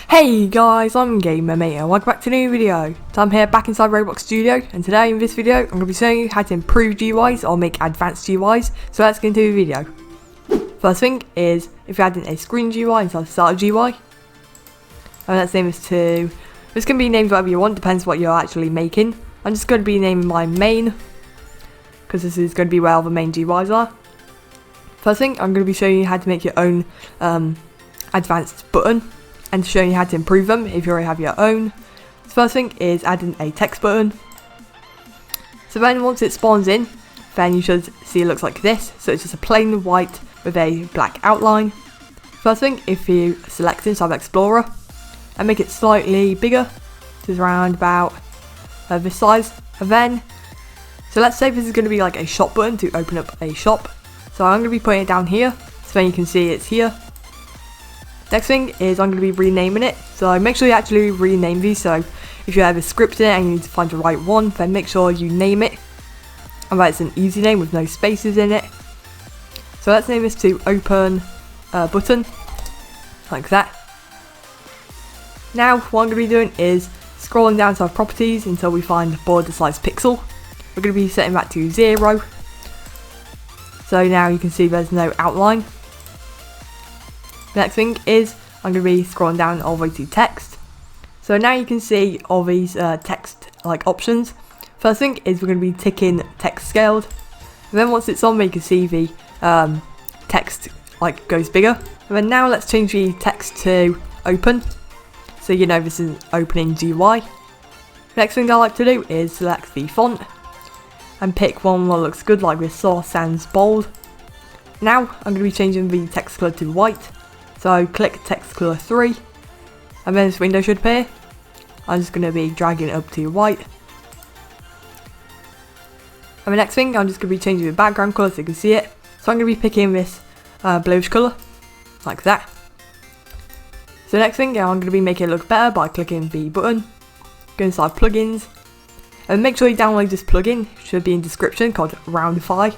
Hey guys, I'm Gamer Mate and welcome back to a new video. So I'm here back inside Roblox Studio, and today in this video I'm going to be showing you how to improve GUIs or make advanced GUIs. So let's get into the video. First thing is, if you're adding a screen GUI inside the starter GUI, and let's name this to, this can be named whatever you want, depends what you're actually making. I'm just going to be naming my main, because this is going to be where all the main GUIs are. First thing, I'm going to be showing you how to make your own advanced button, and to show you how to improve them if you already have your own. The first thing is adding a text button. So then once it spawns in, then you should see it looks like this. So it's just a plain white with a black outline. First thing, if you select inside the Explorer and make it slightly bigger, to around about this size, and then, so let's say this is going to be like a shop button to open up a shop. So I'm going to be putting it down here, so then you can see it's here. Next thing is I'm going to be renaming it, so make sure you actually rename these. So if you have a script in it and you need to find the right one, then make sure you name it, and that it's an easy name with no spaces in it. So let's name this to open button, like that. Now what I'm going to be doing is scrolling down to our properties until we find border size pixel. We're going to be setting that to 0. So now you can see there's no outline. Next thing is I'm going to be scrolling down all the way to text. So now you can see all these text like options. First thing is we're going to be ticking text scaled. And then once it's on, you can see the text like goes bigger. And then now let's change the text to open, so you know this is opening GUI. Next thing I like to do is select the font and pick one that looks good, like this source sans bold. Now I'm going to be changing the text color to white. So click text color 3, and then this window should appear. I'm just going to be dragging it up to white. And the next thing, I'm just going to be changing the background color so you can see it. So I'm going to be picking this bluish color, like that. So next thing, I'm going to be making it look better by clicking the button, go inside plugins, and make sure you download this plugin. It should be in description, called Roundify.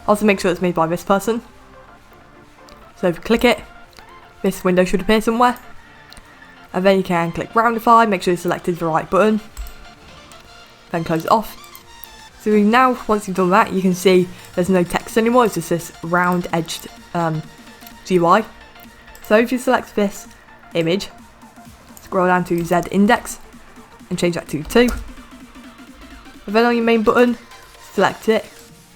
Also make sure it's made by this person. So if you click it, this window should appear somewhere, and then you can click Roundify, make sure you selected the right button, then close it off. So now once you've done that, you can see there's no text anymore, it's just this round edged GUI. So if you select this image, scroll down to Z index and change that to 2, and then on your main button select it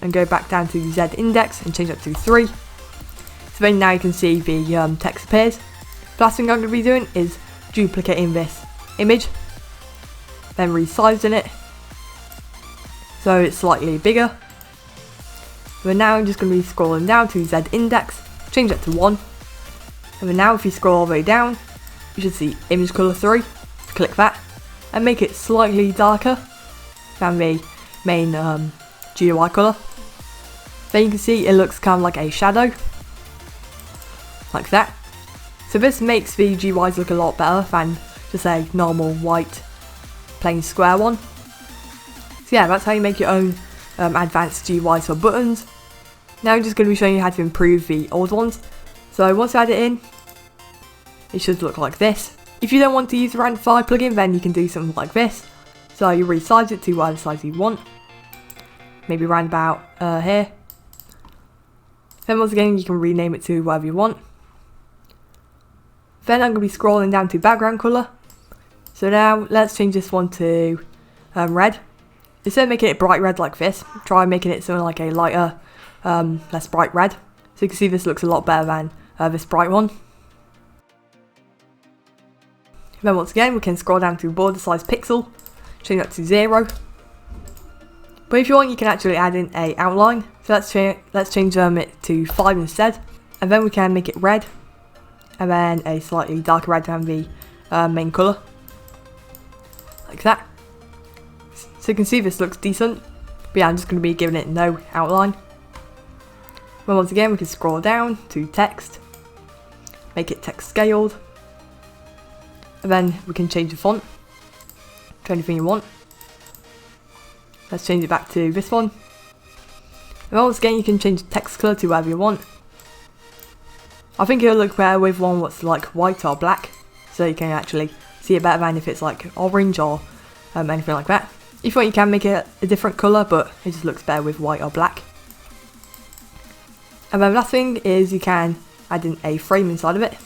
and go back down to Z index and change that to 3. So then now you can see the text appears. The last thing I'm going to be doing is duplicating this image, then resizing it so it's slightly bigger. But now I'm just going to be scrolling down to Z index, change that to 1. And then now if you scroll all the way down, you should see image color 3. Click that and make it slightly darker than the main GUI color. Then you can see it looks kind of like a shadow, like that. So this makes the GUIs look a lot better than just a normal white plain square one. So yeah, that's how you make your own advanced GUIs for buttons. Now I'm just going to be showing you how to improve the old ones. So once you add it in, it should look like this. If you don't want to use the Roundify plugin, then you can do something like this. So you resize it to whatever size you want, maybe around about here. Then once again you can rename it to whatever you want. Then I'm going to be scrolling down to background colour. So now let's change this one to red. Instead of making it bright red like this, try making it something like a lighter, less bright red. So you can see this looks a lot better than this bright one. Then once again we can scroll down to border size pixel, change that to 0. But if you want, you can actually add in a outline. So let's change it to 5 instead, and then we can make it red, and then a slightly darker red than the main colour, like that. So you can see this looks decent, but yeah, I'm just going to be giving it no outline. But once again we can scroll down to text, make it text scaled, and then we can change the font to anything you want. Let's change it back to this one. And once again you can change the text colour to whatever you want. I think it'll look better with one that's like white or black. so you can actually see it better than if it's like orange or anything like that. If you want, you can make it a different colour, but it just looks better with white or black. And then the last thing is you can add in a frame inside of it.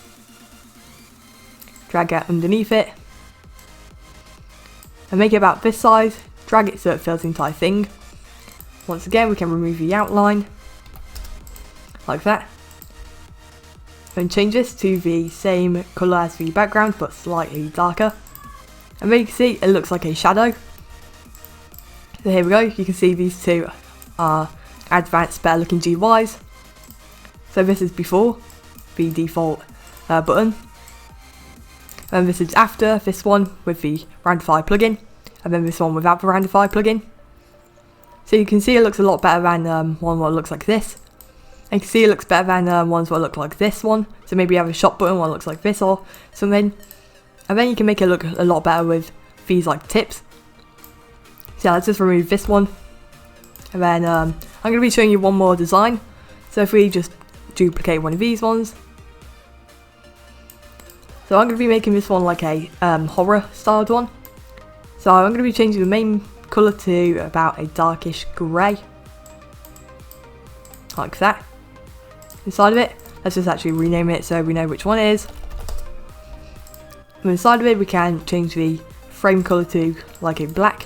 Drag it underneath it. And make it about this size. Drag it so it fills the entire thing. Once again, we can remove the outline. Like that. Then change this to the same colour as the background, but slightly darker. And then you can see it looks like a shadow. So here we go, you can see these two are advanced, better looking GUIs. So this is before the default button. And this is after this one with the Roundify plugin. And then this one without the Roundify plugin. So you can see it looks a lot better than one that looks like this. And you can see it looks better than ones that look like this one. So maybe you have a shop button one that looks like this or something. And then you can make it look a lot better with these like tips. So yeah, let's just remove this one. And then I'm going to be showing you one more design. So if we just duplicate one of these ones. So I'm going to be making this one like a horror styled one. So I'm going to be changing the main colour to about a darkish grey. Like that. Inside of it, let's just actually rename it so we know which one it is. And inside of it we can change the frame colour to like a black.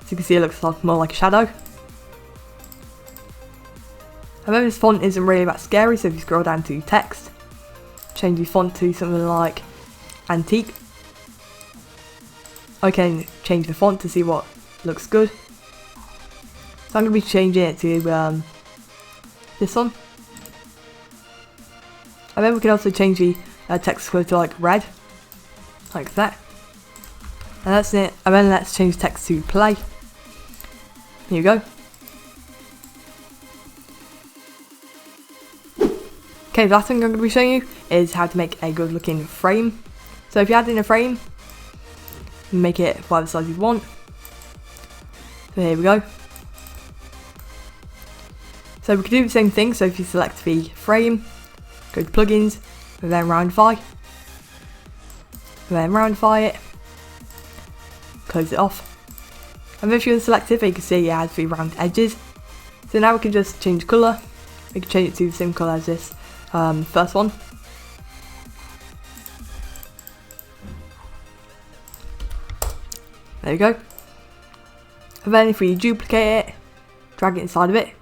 So you can see it looks more like a shadow. And then this font isn't really that scary, so if you scroll down to text, change the font to something like antique. I can change the font to see what looks good. So I'm going to be changing it to this one. And then we can also change the text colour to like red. Like that. And that's it. And then let's change text to play. Here you go. Okay, the last thing I'm going to be showing you is how to make a good looking frame. So if you add in a frame, make it whatever size you want. So here we go. So we can do the same thing, so if you select the frame, go to plugins, and then Roundify. And then Roundify it. Close it off. And then if you're selected, you can see it has the round edges. So now we can just change colour. We can change it to the same colour as this first one. There you go. And then if we duplicate it, drag it inside of it,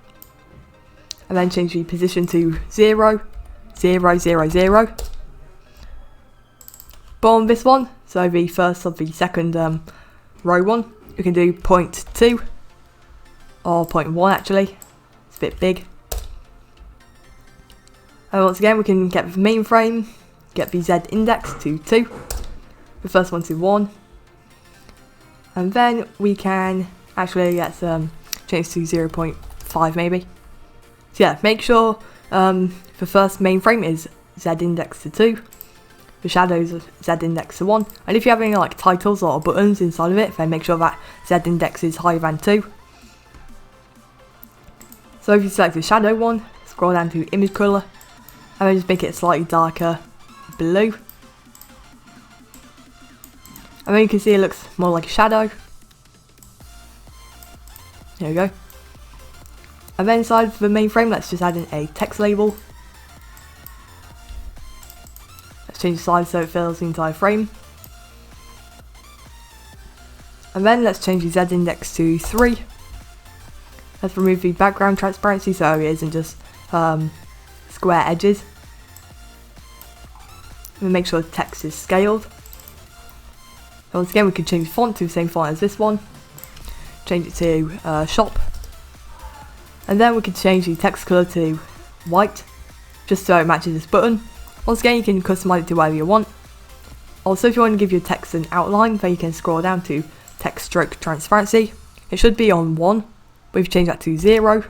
and then change the position to 0, 0, 0, 0. But on this one, so the first of the second row one, we can do 0.2 or 0.1 actually. It's a bit big. And once again, we can get the main frame, get the Z index to 2, the first one to 1. And then we can actually let's change to 0.5 maybe. So yeah, make sure the first main frame is Z index to 2, the shadows Z index to 1, and if you have any like titles or buttons inside of it, then make sure that Z index is higher than 2. So if you select the shadow one, scroll down to image colour, and then just make it slightly darker blue. And then you can see it looks more like a shadow. There we go. And then inside the main frame, let's just add in a text label. Let's change the size so it fills the entire frame. And then let's change the Z index to 3. Let's remove the background transparency so it isn't just square edges. And make sure the text is scaled. And once again, we can change the font to the same font as this one. Change it to shop. And then we can change the text colour to white, just so it matches this button. Once again, you can customise it to whatever you want. Also, if you want to give your text an outline, then you can scroll down to text stroke transparency. It should be on 1, but if you change that to 0,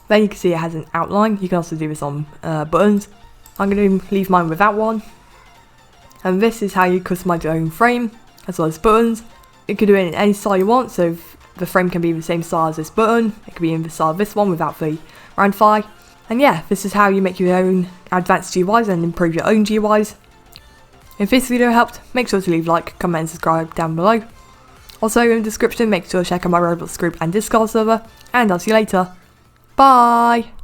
then you can see it has an outline. You can also do this on buttons. I'm going to leave mine without one. And this is how you customise your own frame, as well as buttons. You can do it in any style you want, so the frame can be the same style as this button, it can be in the style of this one without the Roundify. And yeah, this is how you make your own advanced GUIs and improve your own GUIs. If this video helped, make sure to leave a like, comment and subscribe down below. Also in the description, make sure to check out my Roblox group and Discord server, and I'll see you later. Bye!